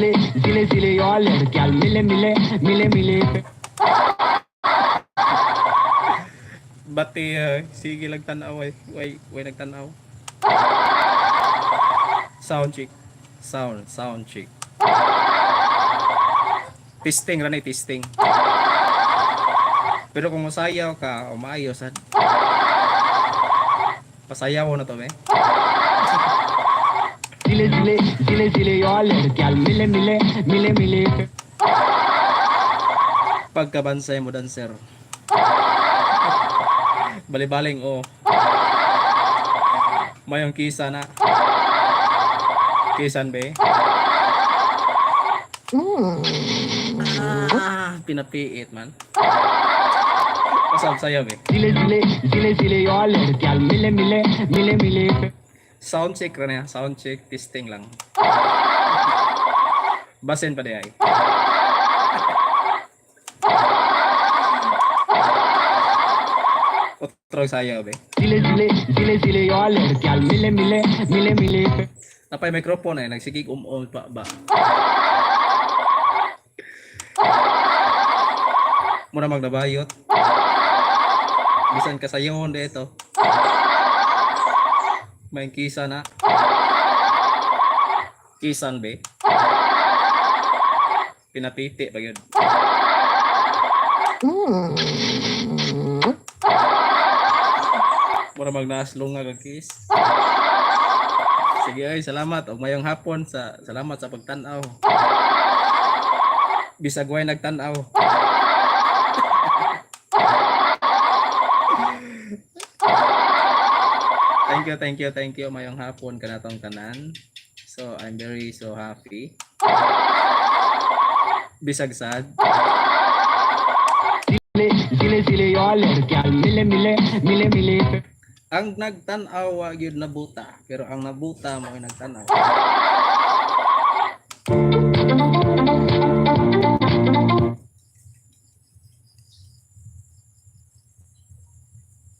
जिले जिले जिले और लड़कियां मिले मिले मिले मिले Bati, sige lang tanaw, way nagtanaw. Sound check. Sound check. Testing ra na testing. Pero kung masayaw ka, o maayos, pasayaw na to, eh. जिले जिले जिले जिले और लड़कियां मिले मिले मिले मिले Pagkabansay mo, dancer. Balibaling, oh. Mayong kisa na. Kisan, be. Pinapiit, man. Pasab sayaw, be. जिले जिले जिले जिले और लड़कियां मिले मिले मिले मिले Sound check ra na, sound check, testing lang. Basin pa di ay. Otro sayaw, be. जिले जिले जिले जिले और लड़कियां मिले मिले मिले मिले Napay microphone ay nagsigig pa ba. Muna magnabayot. Bisan kasayawon dito. May kisa na. Kisan, be. Pinapiti pa yun. Mura magnaslong nga kis. Sige ay, salamat. Og mayong hapon salamat sa pagtanaw. Bisag way nagtanaw. Thank you mayong hapon kanatong tanan. So I'm very so happy. Bisag sad. जिले जिले जिले और लड़कियां मिले मिले मिले मिले Ang nagtanaw wa gyud nabuta, pero ang nabuta mo ay nagtanaw.